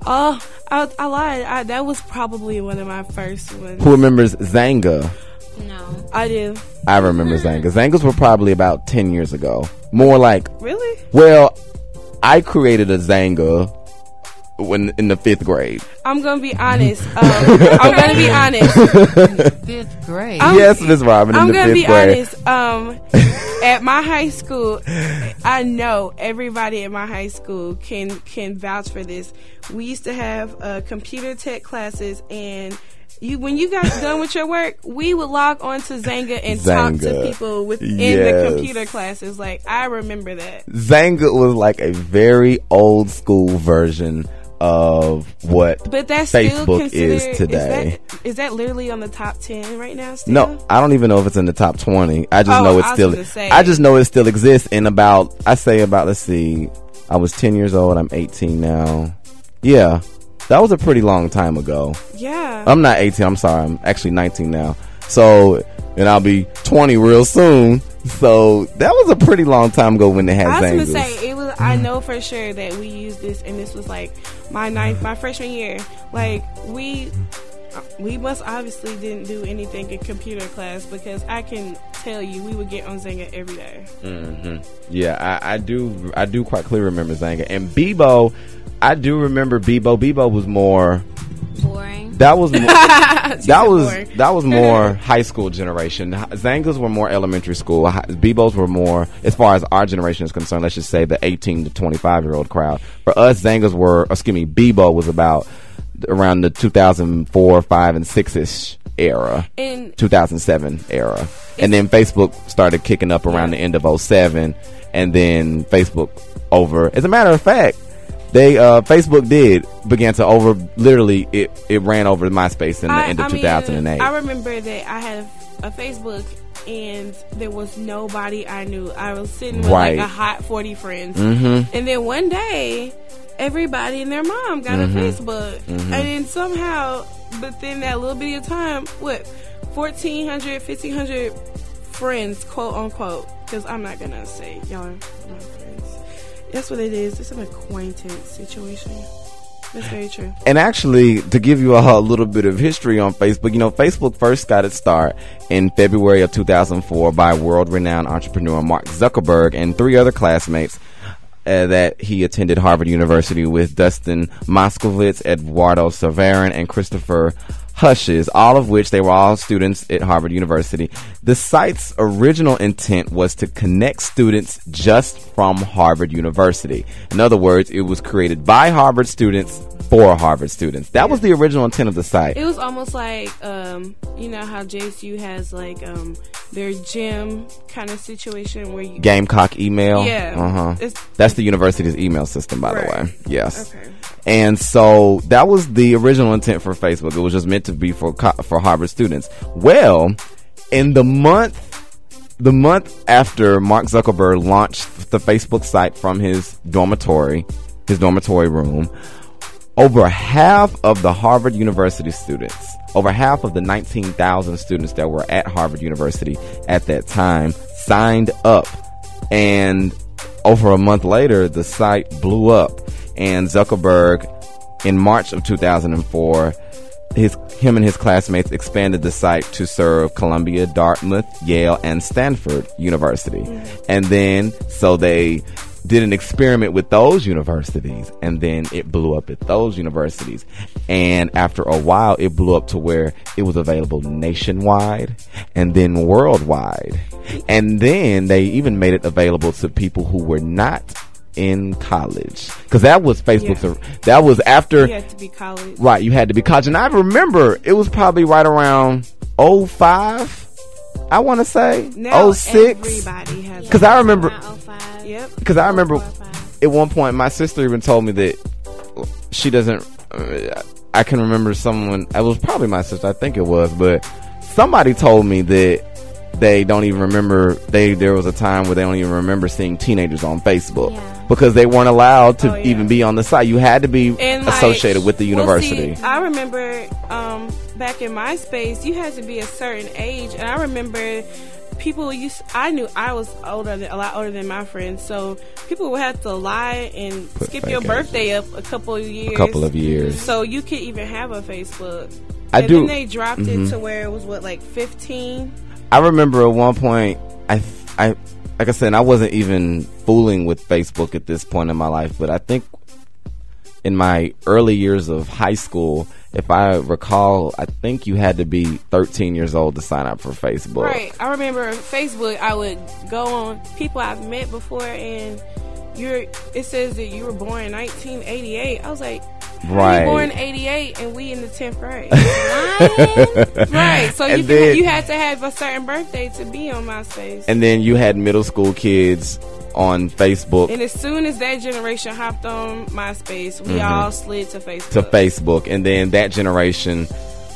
Oh, I lied. That was probably one of my first ones. Who remembers Zanga? No. I do. I remember Zanga. Zangas were probably about 10 years ago. More like... Really? Well, I created a Zanga when in the 5th grade. I'm gonna be honest. I'm gonna be honest. 5th grade. Yes, Miss Robin. In the 5th grade. I'm gonna be honest. At my high school, I know everybody at my high school can vouch for this. We used to have computer tech classes, and when you got done with your work, we would log on to Zanga and talk to people within the computer classes. Like, I remember that. Zanga was like a very old school version of what Facebook is today. Is that literally on the top 10 right now still? No, I don't even know if it's in the top 20. I just know it's still. I just know it still exists. In about, let's see, I was 10 years old. I'm 18 now. Yeah, that was a pretty long time ago. Yeah. I'm not 18. I'm sorry. I'm actually 19 now. So, and I'll be 20 real soon. So that was a pretty long time ago when they had Zangas. I was gonna say it was. I know for sure that we used this, and this was like my freshman year. Like we must obviously didn't do anything in computer class, because I can tell you we would get on Zanga every day. Mm-hmm. Yeah, I do quite clearly remember Zanga. And Bebo, I do remember Bebo. Bebo was more boring. That was more, that was more high school generation. Zangas were more elementary school. Bebos were more, as far as our generation is concerned, let's just say the 18 to 25-year-old crowd. For us, Bebo was about around the 2004, 5, and 6-ish era. In 2007 era. And then Facebook started kicking up around the end of 07. And then Facebook over. As a matter of fact, Facebook began to literally it ran over MySpace in the end of 2008. I remember that I had a Facebook and there was nobody I knew. I was sitting with like a hot 40 friends. Mm-hmm. And then one day, everybody and their mom got a Facebook. Mm-hmm. And then somehow, within that little bit of time, 1,400, 1,500 friends, quote unquote, because I'm not going to say y'all are my friends. That's what it is. It's an acquaintance situation. That's very true. And actually, to give you a little bit of history on Facebook, Facebook first got its start in February of 2004 by world-renowned entrepreneur Mark Zuckerberg and 3 other classmates that he attended Harvard University with: Dustin Moskovitz, Eduardo Severin, and Christopher Hushes, all of which they were all students at Harvard University. The site's original intent was to connect students just from Harvard University. In other words, it was created by Harvard students for Harvard students. That was the original intent of the site. It was almost like, you know how JSU has like their gym kind of situation where you... Gamecock email? Yeah. That's the university's email system, by the way. Yes. Okay. And so that was the original intent for Facebook. It was just meant to be for Harvard students. Well, in the month after Mark Zuckerberg launched the Facebook site from his dormitory room, over half of the Harvard University students, over half of the 19,000 students that were at Harvard University at that time signed up. And over a month later, the site blew up. And Zuckerberg, in March of 2004, him and his classmates expanded the site to serve Columbia, Dartmouth, Yale, and Stanford University. And then, so they did an experiment with those universities, and then it blew up at those universities. And after a while, it blew up to where it was available nationwide and then worldwide. And then they even made it available to people who were not in college, because that was Facebook's. Yeah. That was after you had to be college, right? You had to be college, and I remember it was probably right around 05. I want to say now 06. Everybody has, because I remember. 05. Yep. Because I remember at one point my sister even told me that she doesn't. I can remember someone. It was probably my sister. I think it was, but somebody told me that they don't even remember. There was a time where they don't even remember seeing teenagers on Facebook. Yeah. Because they weren't allowed to even be on the site. You had to be associated with the university. See, I remember back in MySpace, you had to be a certain age. And I remember people I knew I was a lot older than my friends, so people would have to lie and skip your birthday up a couple of years. So you could even have a Facebook. Then they dropped it to where it was like 15. I remember at one point, I like I said, I wasn't even fooling with Facebook at this point in my life, but I think in my early years of high school, if I recall, I think you had to be 13 years old to sign up for Facebook. Right. I remember Facebook, I would go on people I've met before, and it says that you were born in 1988. I was like, right. You were born in 88 and we in the 10th grade. Right. So you had to have a certain birthday to be on MySpace. And then you had middle school kids on Facebook. And as soon as that generation hopped on MySpace, we all slid to Facebook. And then that generation,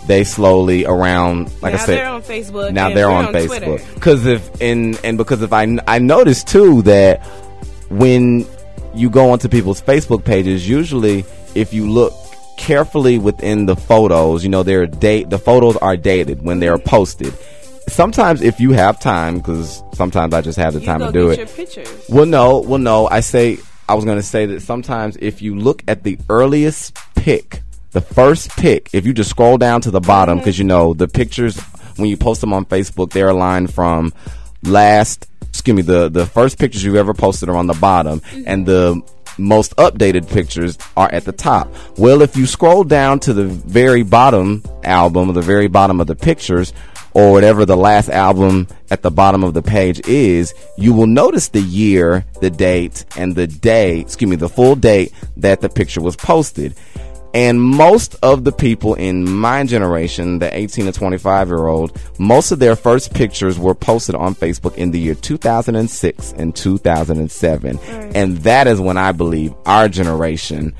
they slowly around, like now I said, they're on Facebook. Now they're on Facebook. Twitter. Because I noticed too that when you go onto people's Facebook pages, usually if you look carefully within the photos, the photos are dated when they're posted. Sometimes if you have time, because sometimes I just have the time to do it. Your pictures. Well, no. I was going to say that sometimes if you look at the earliest pic, the first pic, if you just scroll down to the bottom, because the pictures when you post them on Facebook, they're aligned from the first pictures you ever posted are on the bottom, and the most updated pictures are at the top. Well, if you scroll down to the very bottom album, or the very bottom of the pictures, or whatever the last album at the bottom of the page is, you will notice the year, the date, and the full date that the picture was posted. And most of the people in my generation, the 18 to 25-year-old, most of their first pictures were posted on Facebook in the year 2006 and 2007. Right. And that is when I believe our generation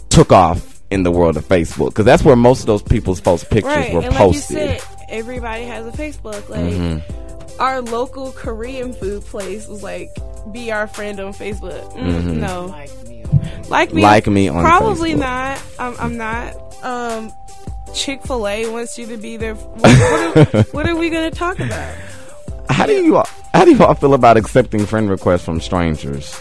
took off in the world of Facebook. Because that's where most of those people's first pictures were posted. Like you said, everybody has a Facebook. Like, our local Korean food place was like, be our friend on Facebook. No. Like me on probably Facebook. Not. I'm not. Chick-fil-A wants you to be there. What are we going to talk about? How do you all feel about accepting friend requests from strangers?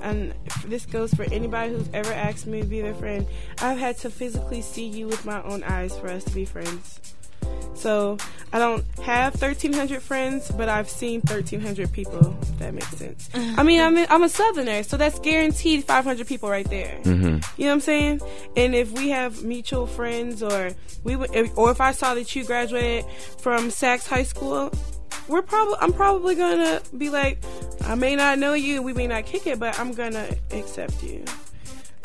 And this goes for anybody who's ever asked me to be their friend. I've had to physically see you with my own eyes for us to be friends. So I don't have 1,300 friends, but I've seen 1,300 people. If that makes sense. I mean, I'm a Southerner, so that's guaranteed 500 people right there. You know what I'm saying? And if we have mutual friends, or if I saw that you graduated from Sachs High School, I'm probably gonna be like, I may not know you, we may not kick it, but I'm gonna accept you.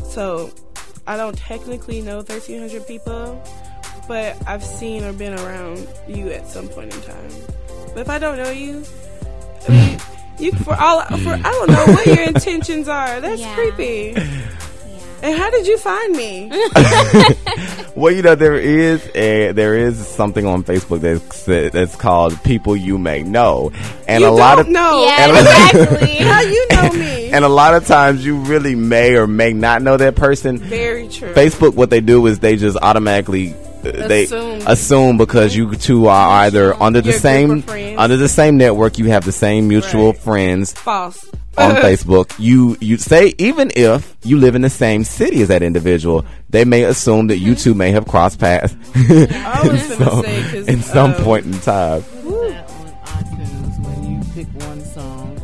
So I don't technically know 1,300 people, but I've seen or been around you at some point in time. But if I don't know you, I mean, I don't know what your intentions are. That's creepy. And how did you find me? Well, there is something on Facebook that's called People You May Know, and you a lot don't of know. Yeah, exactly. How you know me? And a lot of times you really may or may not know that person. Very true. Facebook, what they do is they just automatically assume because you two are either under the same network, you have the same mutual friends. False. On Facebook, you say, even if you live in the same city as that individual, they may assume that you two may have crossed paths in some point in time. That on iTunes, when you pick one song,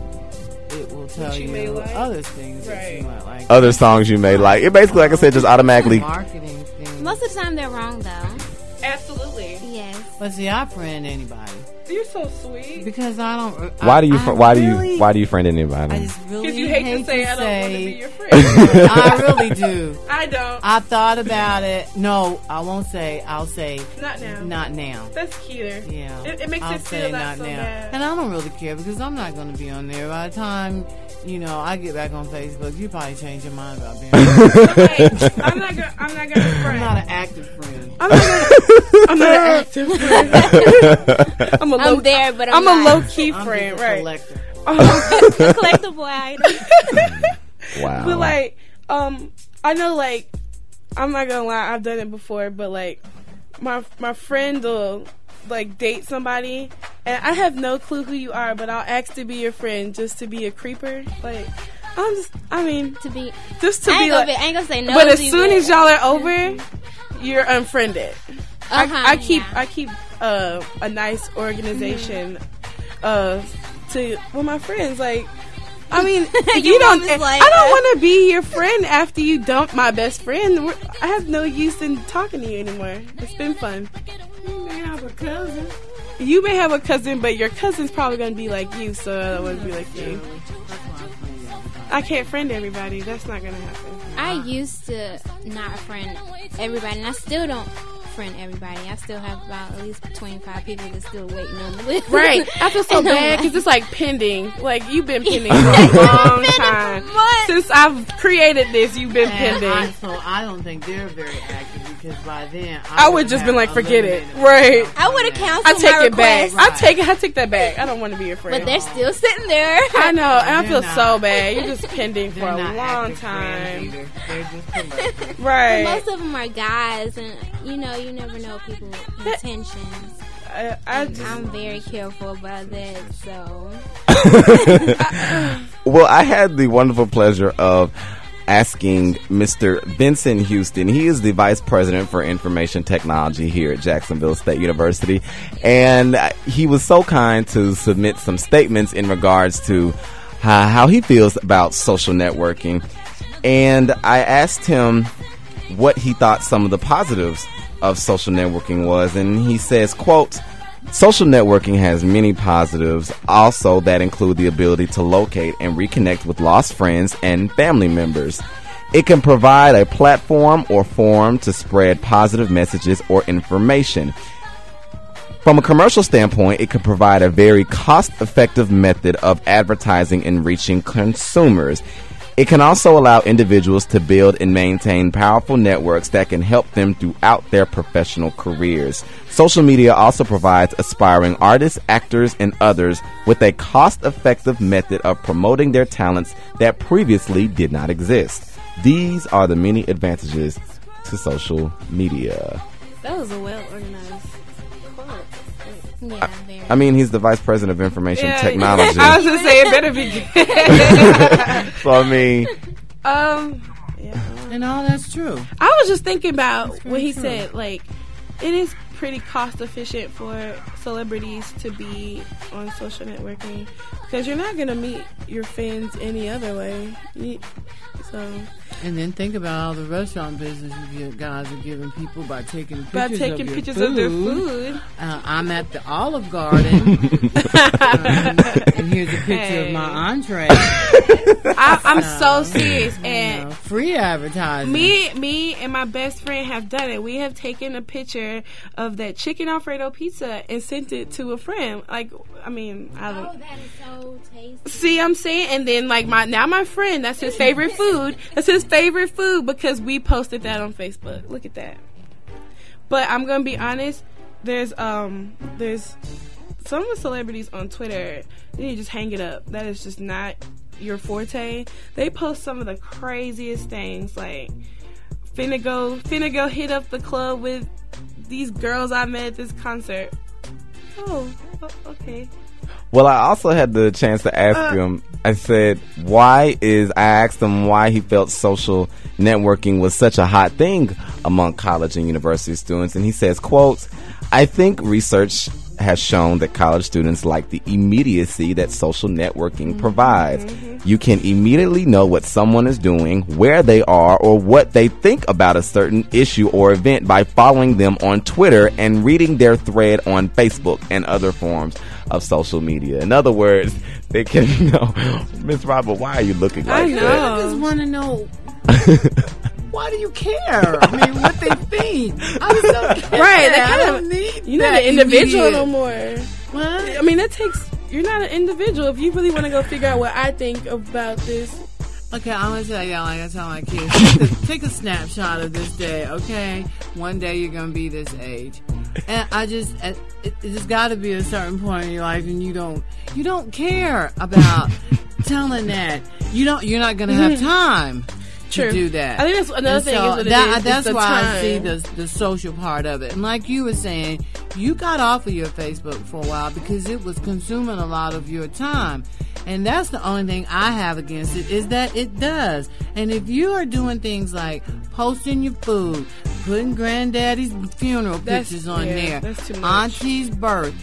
it will tell you other things that you might like. Other songs you may like. It basically, like I said, just automatically. Marketing thing. Most of the time, they're wrong, though. Absolutely. Yes. But see, I friend anybody. You're so sweet. Because I don't. Why do you friend anybody? I just really because you hate to say I don't want to be your friend. I really do. I don't. I thought about it. No, I won't say. I'll say not now. Not now. That's cuter. Yeah. It makes I'll it feel not so bad. And I don't really care because I'm not going to be on there. By the time I get back on Facebook, you probably change your mind about being. I'm not gonna friend. I'm not an active friend. I'm not an active friend. I'm there, but I'm a low key friend, just a collector. A collectible item. Wow. But I know, I'm not gonna lie, I've done it before, but my friend will like date somebody, and I have no clue who you are, but I'll ask to be your friend just to be a creeper. Like, I mean, to be like, I ain't gonna say no. But as soon as y'all are over, you're unfriended. I keep a nice organization with my friends. Like, I mean, if you don't, I don't want to be your friend after you dump my best friend. I have no use in talking to you anymore. It's been fun. You may have a cousin. You may have a cousin, but your cousin's probably going to be like you, so I don't want to be like you. I can't friend everybody. That's not going to happen. I used to not friend everybody, and I still don't friend everybody. I still have about at least 25 people that's still waiting on the list. Right. I feel so bad because it's like pending. Like, you've been pending for a long time. Since I've created this, you've been pending. So I don't think they're very active because by then I would just been like, forget it. Right. I would have canceled I take my it back. request. I take that back. I don't want to be your friend. But they're still sitting there. I know, and I feel so bad. You're just pending for a long time. They're just collective. Right. Most of them are guys, and you never know people's intentions. I'm very careful about that, so. Well, I had the wonderful pleasure of asking Mr. Benson Houston. He is the Vice President for Information Technology here at Jacksonville State University. And he was so kind to submit some statements in regards to how he feels about social networking. And I asked him what he thought some of the positives of social networking was, and he says, quote, social networking has many positives also that include the ability to locate and reconnect with lost friends and family members. It can provide a platform or forum to spread positive messages or information. From a commercial standpoint, it can provide a very cost-effective method of advertising and reaching consumers. It can also allow individuals to build and maintain powerful networks that can help them throughout their professional careers. Social media also provides aspiring artists, actors, and others with a cost-effective method of promoting their talents that previously did not exist. These are the many advantages to social media. That was a well-organized quote. Yeah, I mean, he's the Vice President of Information Technology. I was going to say, it better be good. So, I mean... And all that's true. I was just thinking about what he said. Like, it is pretty cost efficient for celebrities to be on social networking because you're not going to meet your fans any other way. And then think about all the restaurant business you guys are giving people by taking pictures of their food. I'm at the Olive Garden, and here's a picture of my entree. I'm so serious, and free advertising. Me and my best friend have done it. We have taken a picture of that chicken Alfredo pizza and sent it to a friend. Like, I mean, that is so tasty. See, I'm saying, and then like my friend, that's his favorite food. That's his favorite food because we posted that on Facebook. Look at that. But I'm gonna be honest. There's some of the celebrities on Twitter. They need to just hang it up. That is just not your forte. They post some of the craziest things, like finna go hit up the club with these girls I met at this concert. Oh, okay. Well, I also had the chance to ask him. I asked him why he felt social networking was such a hot thing among college and university students, and he says, quote, I think research has shown that college students like the immediacy that social networking provides. You can immediately know what someone is doing, where they are, or what they think about a certain issue or event by following them on Twitter and reading their thread on Facebook and other forms of social media. In other words, they can know. Miss Robert, why are you looking like that? I just want to know. Why do you care? I mean, what they think. I just don't care. Right. I don't need you're not an individual no more. What? I mean, you're not an individual. If you really want to go figure out what I think about this. Okay, I'm going to tell y'all, like I tell my kids, take a snapshot of this day, okay? One day you're going to be this age. And it just got to be a certain point in your life, and you don't care about telling that. You're not going to have time. True. to do that. I think that's another thing. So is what that's the why time. I see the social part of it. And like you were saying, you got off of your Facebook for a while because it was consuming a lot of your time. And that's the only thing I have against it is that it does. And if you are doing things like posting your food, putting granddaddy's funeral pictures on there, that's too much. auntie's birth,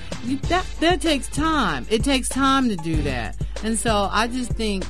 that takes time. It takes time to do that. And so I just think